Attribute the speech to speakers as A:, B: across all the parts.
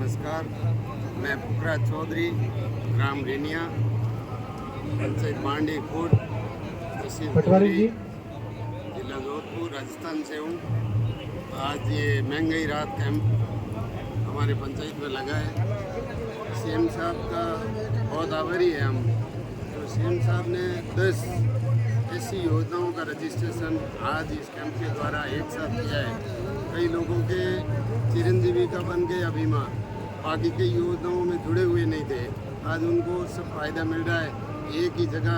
A: नमस्कार। मैं पुखराज चौधरी, ग्राम रेनिया, पंचायत मांडी खुर्द, तहसील धुबरी, जिला जोधपुर, राजस्थान से हूँ। आज ये महंगाई राहत कैंप हमारे पंचायत में लगा है। सीएम साहब का बहुत आभारी है हम। तो सीएम साहब ने 10 ऐसी योजनाओं का रजिस्ट्रेशन आज इस कैंप के द्वारा एक साथ किया है। कई लोगों के चिरंजीवी का बन गया बीमा, बाकी कई योजनाओं में जुड़े हुए नहीं थे, आज उनको सब फायदा मिल रहा है एक ही जगह।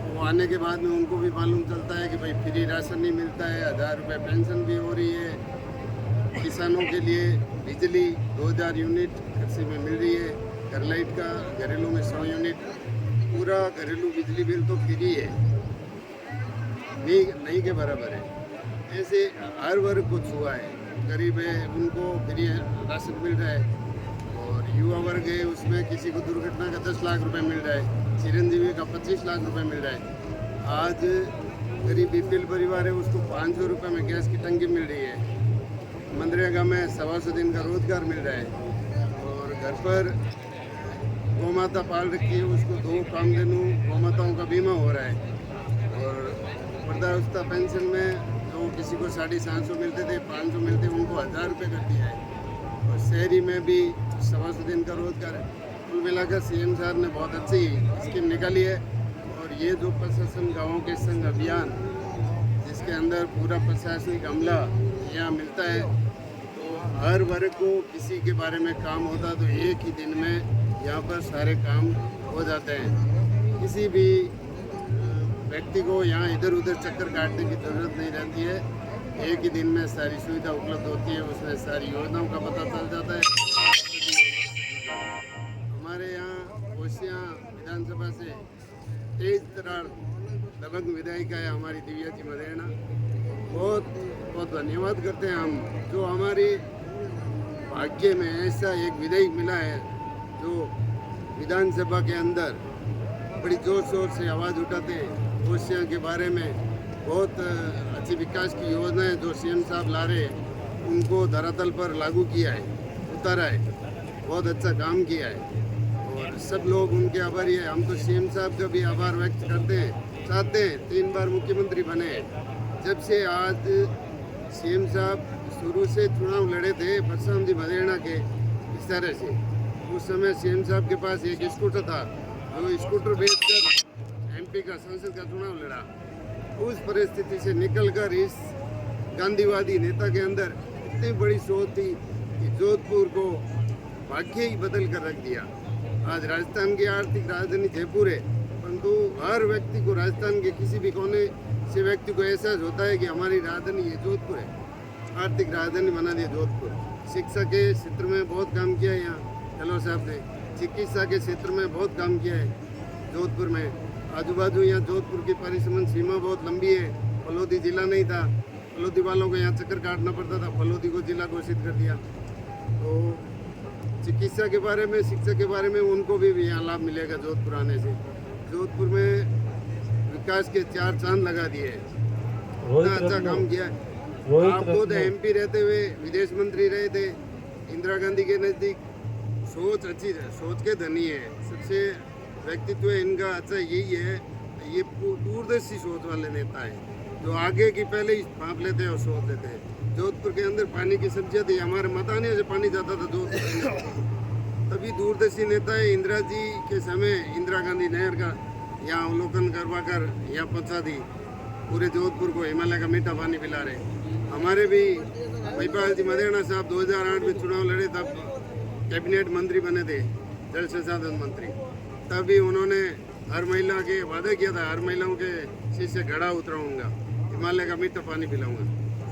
A: वो आने के बाद में उनको भी मालूम चलता है कि भाई फ्री राशन नहीं मिलता है, 1000 रुपये पेंशन भी हो रही है। किसानों के लिए बिजली 2000 यूनिट कृषि में मिल रही है। घर लाइट का घरेलू में 100 यूनिट, पूरा घरेलू बिजली बिल तो फ्री है, नहीं के बराबर है। ऐसे हर वर्ग को छुआ है। गरीब है उनको फ्री राशन मिल रहा है, और युवा वर्ग है उसमें किसी को दुर्घटना का 10 लाख रुपए मिल रहा है, चिरंजीवी का 25 लाख रुपए मिल रहा है। आज गरीब बीपीएल परिवार है उसको 500 रुपये में गैस की टंकी मिल रही है। मनरेगा में 125 दिन का रोजगार मिल रहा है। और घर पर गौमाता पाल रखी है उसको 2 कामधेनु गौमाताओं का बीमा हो रहा है। और वृद्धावस्था पेंशन में तो किसी को 750 मिलते थे, 500 मिलते, उनको 1000 रुपये कर दिया है। और शहरी में भी 125 दिन का रोजगार है। कुल मिलाकर सीएम साहब ने बहुत अच्छी स्कीम निकाली है। और ये जो प्रशासन गाँवों के संग अभियान, जिसके अंदर पूरा प्रशासनिक अमला यहाँ मिलता है, तो हर वर्ग को किसी के बारे में काम होता तो एक ही दिन में यहाँ पर सारे काम हो जाते हैं। किसी भी व्यक्ति को यहाँ इधर उधर चक्कर काटने की ज़रूरत नहीं रहती है। एक ही दिन में सारी सुविधा उपलब्ध होती है, उसमें सारी योजनाओं का पता चल जाता है। हमारे यहाँ ओसियाँ विधानसभा से तेज तरार दबंग विधायिका है हमारी दिव्या जी मदेना। बहुत बहुत धन्यवाद करते हैं हम, जो हमारी भाग्य में ऐसा एक विधायक मिला है जो विधानसभा के अंदर बड़ी जोर शोर से आवाज़ उठाते हैं। ओसियाँ के बारे में बहुत अच्छी विकास की योजनाएं जो सीएम साहब ला रहे हैं उनको धरातल पर लागू किया है, उतारा है, बहुत अच्छा काम किया है। और सब लोग उनके आभारी है। हम तो सीएम साहब का भी आभार व्यक्त करते हैं, चाहते हैं 3 बार मुख्यमंत्री बने हैं। जब से आज सीएम साहब शुरू से चुनाव लड़े थे परसराम जी मदेना के इस तरह से, उस समय सीएम साहब के पास एक स्कूटर था, जो स्कूटर बेचकर एमपी का संसद का चुनाव लड़ा। उस परिस्थिति से निकलकर इस गांधीवादी नेता के अंदर इतनी बड़ी सोच थी कि जोधपुर को भाग्य ही बदल कर रख दिया। आज राजस्थान की आर्थिक राजधानी जयपुर है, परंतु हर व्यक्ति को राजस्थान के किसी भी कोने से व्यक्ति को एहसास होता है कि हमारी राजधानी ये जोधपुर है। आर्थिक राजधानी बना दिया जोधपुर। शिक्षा के क्षेत्र में बहुत काम किया है यहाँ गहलोत साहब ने, चिकित्सा के क्षेत्र में बहुत काम किया है जोधपुर में। आजू बाजू यहाँ जोधपुर की परिसमन सीमा बहुत लंबी है। फलोदी जिला नहीं था, फलोदी वालों को यहाँ चक्कर काटना पड़ता था, फलोदी को जिला घोषित कर दिया। तो चिकित्सा के बारे में, शिक्षा के बारे में उनको भी यहाँ लाभ मिलेगा जोधपुर आने से। जोधपुर में विकास के 4 चांद लगा दिए हैं, इतना अच्छा काम किया है। आप खुद एमपी रहते हुए विदेश मंत्री रहे थे, इंदिरा गांधी के नज़दीक, सोच अच्छी, सोच के धनी है। सबसे व्यक्तित्व इनका अच्छा यही है, ये दूरदर्शी सोच वाले नेता हैं जो आगे की पहले ही भाप लेते हैं और सोच लेते हैं। जोधपुर के अंदर पानी की सब्जियाँ थी, हमारे मताने से पानी जाता था जोधपुर, तभी दूरदर्शी नेता है। इंदिरा जी के समय इंदिरा गांधी नहर का यहाँ अवलोकन करवा कर यहाँ पहुँचा दी, पूरे जोधपुर को हिमालय का मीठा पानी पिला रहे। हमारे भी महिपाल जी मदेना साहब 2008 में चुनाव लड़े, तब कैबिनेट मंत्री बने थे, जल संसाधन मंत्री। तभी उन्होंने हर महिला के वादा किया था, हर महिलाओं के शीश से घड़ा उतराऊंगा, हिमालय का मीठा पानी पिलाऊंगा।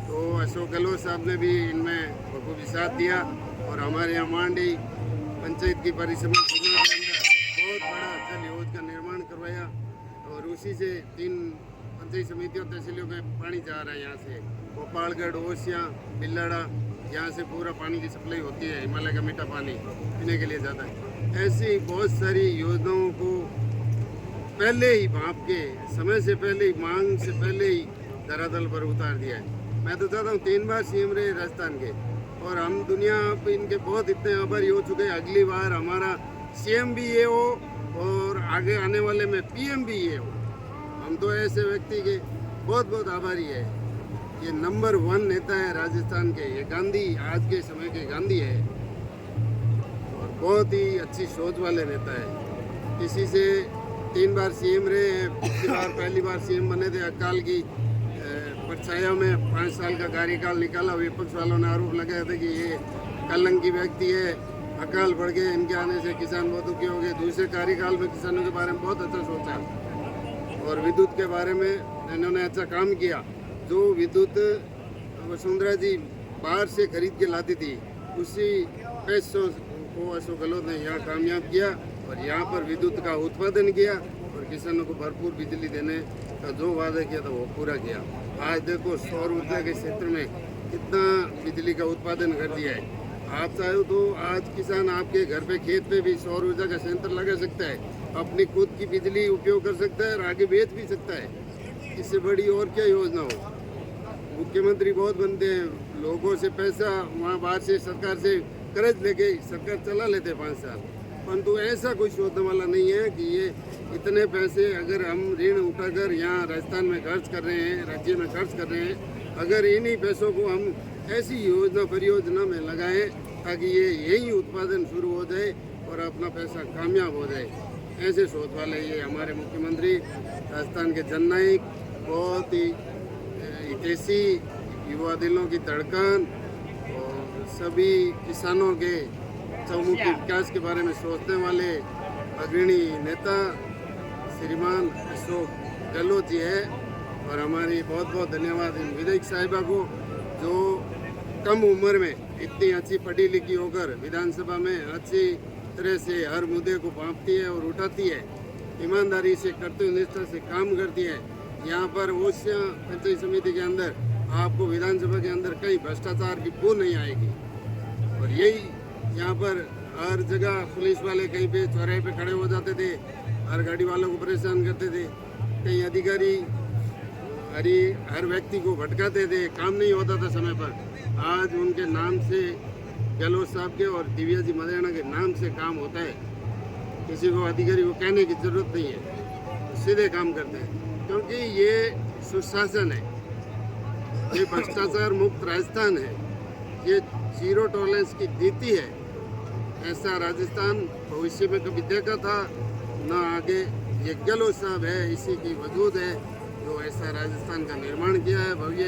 A: तो अशोक गहलोत साहब ने भी इनमें बखूबी साथ दिया। और हमारे यहाँ मांडी पंचायत की परिसमन सीमा के अंदर बहुत बड़ा जल योजना का निर्माण करवाया, और उसी से 3 पंचायत समितियों तहसीलों में पानी जा रहा है। यहाँ से गोपालगढ़, ओसियाँ, बिल्लाड़ा, यहाँ से पूरा पानी की सप्लाई होती है, हिमालय का मीठा पानी पीने के लिए जाता है। ऐसी बहुत सारी योजनाओं को पहले ही भाप के, समय से पहले ही, मांग से पहले ही धरातल पर उतार दिया है। मैं तो चाहता हूँ 3 बार सीएम रहे राजस्थान के, और हम दुनिया पे इनके बहुत इतने आभारी हो चुके हैं। अगली बार हमारा सीएम भी ये हो और आगे आने वाले में पीएम भी ये हो। हम तो ऐसे व्यक्ति के बहुत बहुत आभारी है। ये नंबर 1 नेता है राजस्थान के। ये गांधी, आज के समय के गांधी है और बहुत ही अच्छी सोच वाले नेता है। किसी से 3 बार सीएम रहे हैं। पहली बार सीएम बने थे अकाल की परछाया में 5 साल का कार्यकाल निकाला। विपक्ष वालों ने आरोप लगाया था कि ये कलंकी व्यक्ति है, अकाल बढ़ गए, इनके आने से किसान बहुत दुखी हो गए। दूसरे कार्यकाल में किसानों के बारे में बहुत अच्छा सोचा और विद्युत के बारे में इन्होंने अच्छा काम किया। जो विद्युत वसुंधरा जी बाहर से खरीद के लाती थी, उसी पैसों को अशोक गहलोत ने यहाँ कामयाब किया और यहाँ पर विद्युत का उत्पादन किया और किसानों को भरपूर बिजली देने का जो वादा किया था वो पूरा किया। आज देखो सौर ऊर्जा के क्षेत्र में कितना बिजली का उत्पादन कर दिया है। आप चाहो तो आज किसान आपके घर पे खेत पे भी सौर ऊर्जा का संयंत्र लगा सकता है, अपनी खुद की बिजली उपयोग कर सकता है और आगे बेच भी सकता है। इससे बड़ी और क्या योजना हो। मुख्यमंत्री बहुत बनते हैं, लोगों से पैसा वहाँ बाहर से सरकार से कर्ज लेके सरकार चला लेते 5 साल, परंतु ऐसा कोई सोचने वाला नहीं है कि ये इतने पैसे अगर हम ऋण उठाकर यहाँ राजस्थान में खर्च कर रहे हैं, राज्य में खर्च कर रहे हैं, अगर इन्हीं पैसों को हम ऐसी योजना परियोजना में लगाएं ताकि ये यही उत्पादन शुरू हो जाए और अपना पैसा कामयाब हो जाए। ऐसे सोच वाले ये हमारे मुख्यमंत्री राजस्थान के जननायक, बहुत ही हितैषी, युवा दिलों की धड़कन और सभी किसानों के चौमुखी विकास के बारे में सोचने वाले अग्रणी नेता श्रीमान अशोक गहलोत जी है। और हमारी बहुत बहुत धन्यवाद इन विधायक साहिबा को जो कम उम्र में इतनी अच्छी पढ़ी लिखी होकर विधानसभा में अच्छी तरह से हर मुद्दे को भांपती है और उठाती है, ईमानदारी से कर्तव्य निष्ठा से काम करती है। यहाँ पर ओसिया पंचायत समिति के अंदर आपको विधानसभा के अंदर कहीं भ्रष्टाचार की बू नहीं आएगी। और यही यहाँ पर हर जगह पुलिस वाले कहीं पे चौराहे पे खड़े हो जाते थे, हर गाड़ी वालों को परेशान करते थे, कई अधिकारी हर व्यक्ति को भटकाते थे, काम नहीं होता था समय पर। आज उनके नाम से, गहलोत साहब के और दिव्या जी मदेरणा के नाम से काम होता है। किसी को अधिकारी को कहने की जरूरत नहीं है, सीधे काम करते हैं, क्योंकि ये सुशासन है, ये भ्रष्टाचार मुक्त राजस्थान है, ये 0 टॉलरेंस की नीति है। ऐसा राजस्थान भविष्य में कभी देखा था ना आगे। ये गहलोत साहब है, इसी की वजूद है जो ऐसा राजस्थान का निर्माण किया है भव्य।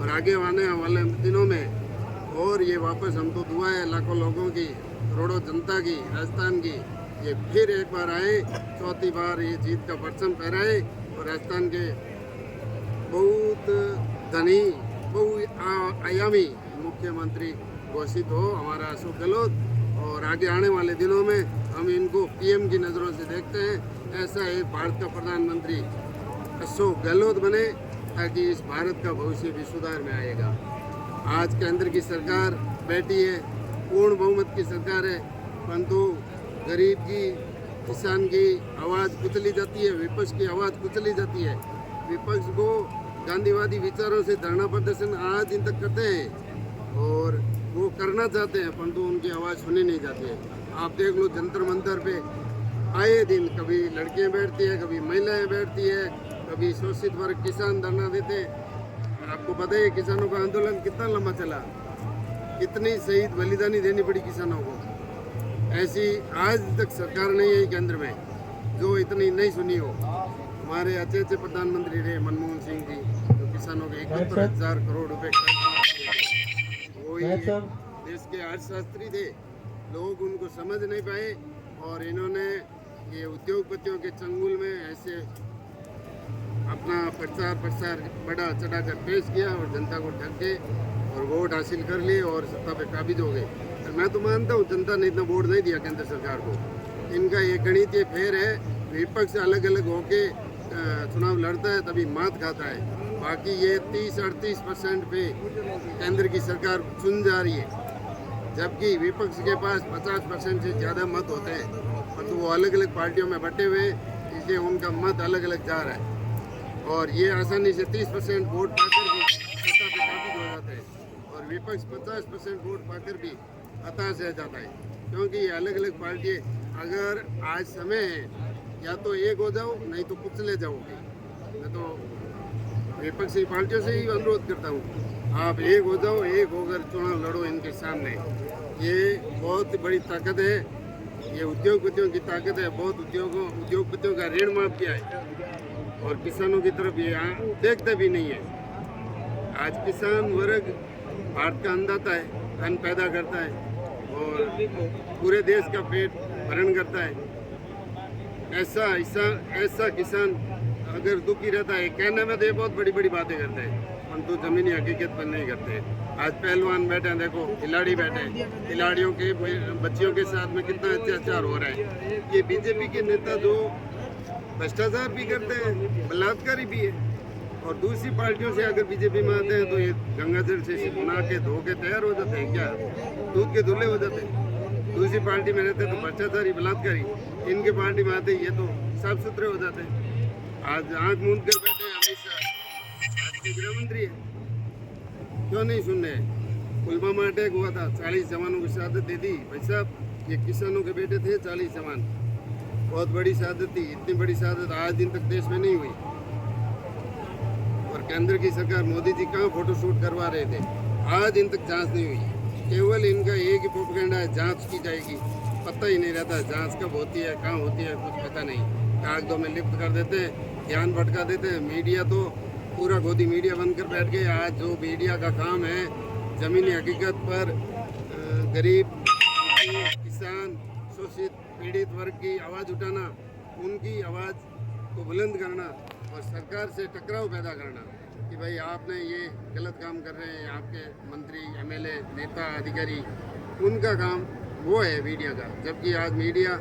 A: और आगे आने वाले दिनों में और ये वापस हम तो दुआ है लाखों लोगों की, करोड़ों जनता की, राजस्थान की, ये फिर एक बार आए, चौथी बार ये जीत का परचम फहराए और राजस्थान के बहुत धनी, बहुआयामी मुख्यमंत्री घोषित हो हमारा अशोक गहलोत। और आगे आने वाले दिनों में हम इनको पीएम की नज़रों से देखते हैं। ऐसा एक भारत का प्रधानमंत्री अशोक गहलोत बने ताकि इस भारत का भविष्य भी सुधार में आएगा। आज केंद्र की सरकार बैठी है, पूर्ण बहुमत की सरकार है, परंतु गरीब की, किसान की आवाज़ कुचली जाती है, विपक्ष की आवाज़ कुचली जाती है। विपक्ष को गांधीवादी विचारों से धरना प्रदर्शन आज दिन तक करते हैं और वो करना चाहते हैं, परंतु उनकी आवाज़ सुनी नहीं जाती है। आप देख लो जंतर मंतर पे आए दिन कभी लड़कियां बैठती है, कभी महिलाएं बैठती है, कभी शोषित वर्ग किसान धरना देते हैं। आपको पता है किसानों का आंदोलन कितना लंबा चला, कितनी शहीद बलिदानी देनी पड़ी किसानों को। ऐसी आज तक सरकार नहीं है केंद्र में जो इतनी नहीं सुनी हो। हमारे अच्छे प्रधानमंत्री रहे मनमोहन सिंह जी, जो किसानों के 71,000 करोड़ रुपए वही देश के अर्थशास्त्री थे। लोग उनको समझ नहीं पाए और इन्होंने ये उद्योगपतियों के चंगुल में ऐसे अपना प्रचार बड़ा चढ़ाकर पेश किया और जनता को ठग के और वोट हासिल कर लिए और सत्ता पे काबिज हो गए। तो मैं तो मानता हूँ जनता ने इतना वोट नहीं दिया केंद्र सरकार को। इनका ये गणितीय फेर है, विपक्ष अलग अलग होके चुनाव लड़ता है तभी मात खाता है। बाकी ये 30-38% पे केंद्र की सरकार चुन जा रही है, जबकि विपक्ष के पास 50% से ज़्यादा मत होते हैं, तो वो अलग अलग पार्टियों में बटे हुए, इसलिए उनका मत अलग अलग जा रहा है और ये आसानी से 30% वोट पाकर भी सत्ता पे काबिज हो जाते हैं। और विपक्ष 50% वोट पाकर भी हताश रह जाता है, क्योंकि ये अलग अलग पार्टी अगर आज समय है या तो एक हो जाओ नहीं तो कुचले जाओगे। मैं तो विपक्षी पार्टियों से ही अनुरोध करता हूँ, आप एक हो जाओ, एक होकर चुनाव लड़ो इनके सामने। ये बहुत बड़ी ताकत है, ये उद्योगपतियों की ताकत है। बहुत उद्योगपतियों का ऋण माफ किया है और किसानों की तरफ ये देखते भी नहीं है। आज किसान वर्ग भारत का अन्नदाता है, अन्न पैदा करता है और पूरे देश का पेट भरण करता है। ऐसा किसान अगर दुखी रहता है, कहने में तो ये बहुत बड़ी बड़ी बातें करते हैं परंतु जमीनी हकीकत पर नहीं करते। आज पहलवान बैठे हैं, देखो खिलाड़ी बैठे हैं, खिलाड़ियों के बच्चियों के साथ में कितना अत्याचार हो रहा है। ये बीजेपी के नेता जो भ्रष्टाचार भी करते हैं, बलात्कारी भी है, और दूसरी पार्टियों से अगर बीजेपी में आते हैं तो ये गंगाजल से नहा के धो के तैयार हो जाते हैं, क्या दूध के धुले हो जाते हैं। दूसरी पार्टी में रहते तो भ्रष्टाचारी बलात्कारी, इनके पार्टी में आते ये तो साफ सुथरे हो जाते हैं। आज आंख मूंद कर बैठे हैं अमित शाह, आज के गृह मंत्री है, क्यों नहीं सुन रहे? पुलवामा अटैक हुआ था, 40 जवानों की शहादत दे दी। भाई साहब, ये किसानों के बेटे थे 40 जवान, बहुत बड़ी शहादत थी। इतनी बड़ी शहादत आज दिन तक देश में नहीं हुई। और केंद्र की सरकार मोदी जी कहाँ फोटोशूट करवा रहे थे, आज दिन तक जांच नहीं हुई। केवल इनका एक ही प्रोपेगेंडा है, जांच की जाएगी। पता ही नहीं रहता जांच कब होती है, कहाँ होती है, कुछ पता नहीं। कागजों में लिप्त कर देते हैं, ध्यान भटका देते हैं। मीडिया तो पूरा गोदी मीडिया बनकर बैठ गए। आज जो मीडिया का काम है जमीनी हकीकत पर गरीब, किसान, शोषित, पीड़ित वर्ग की आवाज़ उठाना, उनकी आवाज़ को बुलंद करना और सरकार से टकराव पैदा करना कि भाई आपने ये गलत काम कर रहे हैं। आपके मंत्री, एमएलए, नेता, अधिकारी, उनका काम वो है मीडिया का। जबकि आज मीडिया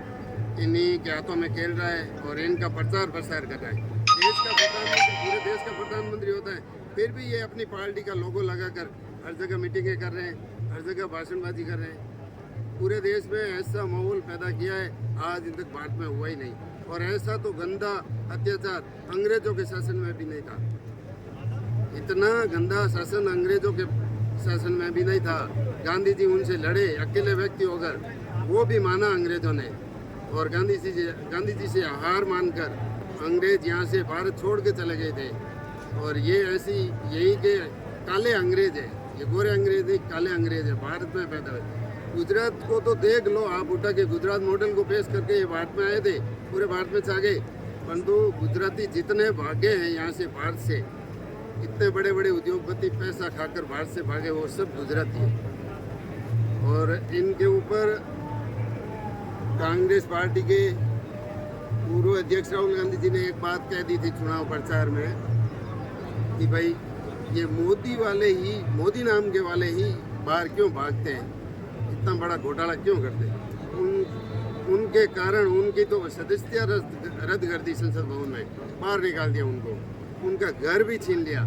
A: इन्हीं के हाथों में खेल रहा है और इनका प्रचार प्रसार कर रहा है। देश का प्रधानमंत्री, पूरे देश का प्रधानमंत्री होता है, फिर भी ये अपनी पार्टी का लोगो लगाकर हर जगह मीटिंगें कर रहे हैं, हर जगह भाषणबाजी कर रहे हैं। पूरे देश में ऐसा माहौल पैदा किया है, आज इन तक भारत में हुआ ही नहीं। और ऐसा तो गंदा अत्याचार अंग्रेजों के शासन में भी नहीं था। इतना गंदा शासन अंग्रेजों के शासन में भी नहीं था। गांधी जी उनसे लड़े अकेले व्यक्ति होकर, वो भी माना अंग्रेजों ने। और गांधी जी से हार मानकर अंग्रेज यहाँ से भारत छोड़ के चले गए थे। और ये ऐसी यही के काले अंग्रेज है, ये गोरे अंग्रेज नहीं, काले अंग्रेज है, भारत में पैदा हुए। गुजरात को तो देख लो आप, उठा के गुजरात मॉडल को पेश करके ये भारत में आए थे, पूरे भारत में छा गए। परंतु गुजराती जितने भागे हैं यहाँ से, भारत से, इतने बड़े बड़े उद्योगपति पैसा खाकर भारत से भागे, वो सब गुजराती है। और इनके ऊपर कांग्रेस पार्टी के पूर्व अध्यक्ष राहुल गांधी जी ने एक बात कह दी थी चुनाव प्रचार में कि भाई ये मोदी वाले ही, मोदी नाम के वाले ही बाहर क्यों भागते हैं, इतना बड़ा घोटाला क्यों करते हैं। उनके कारण उनकी तो सदस्यता रद्द कर दी संसद भवन में, बाहर निकाल दिया उनको, उनका घर भी छीन लिया।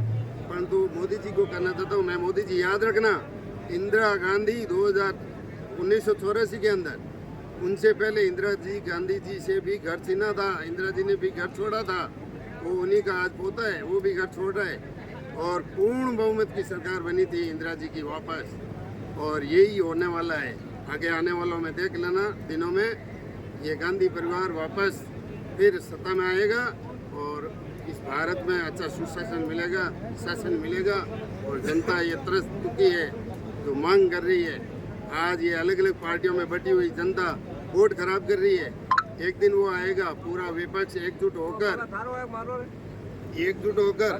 A: परंतु मोदी जी को कहना चाहता हूँ मैं, मोदी जी याद रखना, इंदिरा गांधी 1984 के अंदर, उनसे पहले इंदिरा जी गांधी जी से भी घर छीना था, इंदिरा जी ने भी घर छोड़ा था, वो उन्हीं का आज पोता है, वो भी घर छोड़ रहा है। और पूर्ण बहुमत की सरकार बनी थी इंदिरा जी की वापस, और यही होने वाला है। आगे आने वालों में देख लेना दिनों में, ये गांधी परिवार वापस फिर सत्ता में आएगा और इस भारत में अच्छा सुशासन मिलेगा, शासन मिलेगा। और जनता ये तरस चुकी है, जो मांग कर रही है। आज ये अलग अलग पार्टियों में बटी हुई जनता वोट खराब कर रही है। एक दिन वो आएगा, पूरा विपक्ष एकजुट होकर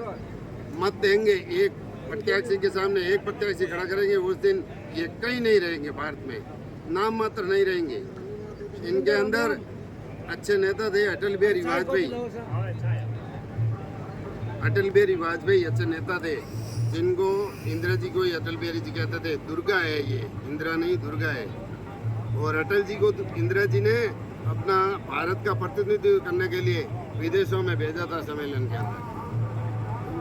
A: मत देंगे, एक प्रत्याशी के सामने एक प्रत्याशी खड़ा करेंगे। उस दिन ये कहीं नहीं रहेंगे, भारत में नाम मात्र नहीं रहेंगे। इनके अंदर अच्छे नेता थे, अटल बिहारी वाजपेयी अच्छे नेता थे, जिनको इंदिरा जी को ही अटल बिहारी जी कहते थे। दुर्गा है ये, इंदिरा नहीं दुर्गा है। और अटल जी को इंदिरा जी ने अपना भारत का प्रतिनिधित्व करने के लिए विदेशों में भेजा था सम्मेलन के अंदर।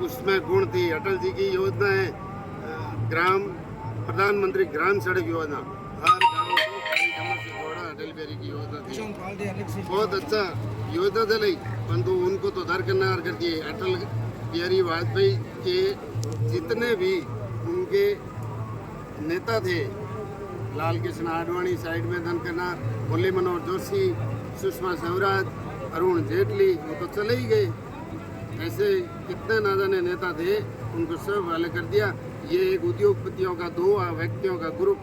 A: उसमें गुण थी अटल जी की योजना है प्रधानमंत्री ग्राम सड़क योजना, हर गांव को खाली कमर से जोड़ा, अटल बिहारी की योजना थी। बहुत अच्छा योजना चली, परंतु उनको तो दरकिनार कर दिए। अटल बिहारी वाजपेयी के जितने भी उनके नेता थे, लाल कृष्ण आडवाणी, साइड में धनकरनाथ, मुरली मनोहर जोशी, सुषमा स्वराज, अरुण जेटली, वो तो चले ही गए। ऐसे कितने ना जाने नेता थे, उनको सब अलग कर दिया। ये एक उद्योगपतियों का 2 व्यक्तियों का ग्रुप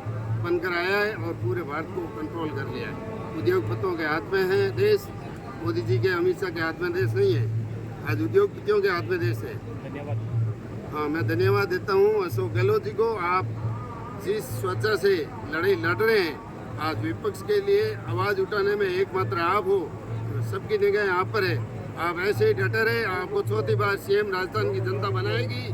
A: बनकर आया है और पूरे भारत को कंट्रोल कर लिया है। उद्योगपतियों के हाथ में है देश, मोदी जी के, अमित शाह के हाथ में देश नहीं है, आज उद्योगपतियों के हाथ में देश है।
B: धन्यवाद।
A: हाँ, मैं धन्यवाद देता हूँ अशोक गहलोत जी को। आप जिस स्वच्छता से लड़ाई लड़ रहे हैं, आज विपक्ष के लिए आवाज़ उठाने में एकमात्र आप हो, सबकी निगाहें आप पर है। आप ऐसे ही डटे रहे, आपको चौथी बार सीएम राजस्थान की जनता बनाएगी।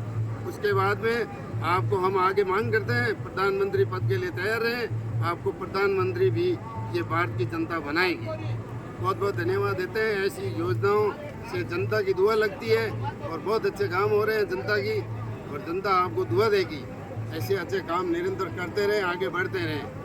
A: उसके बाद में आपको हम आगे मांग करते हैं, प्रधानमंत्री पद के लिए तैयार रहें। आपको प्रधानमंत्री भी ये भारत की जनता बनाएगी। बहुत बहुत धन्यवाद देते हैं। ऐसी योजनाओं से जनता की दुआ लगती है और बहुत अच्छे काम हो रहे हैं जनता की, और जनता आपको दुआ देगी। ऐसे अच्छे काम निरंतर करते रहें, आगे बढ़ते रहें।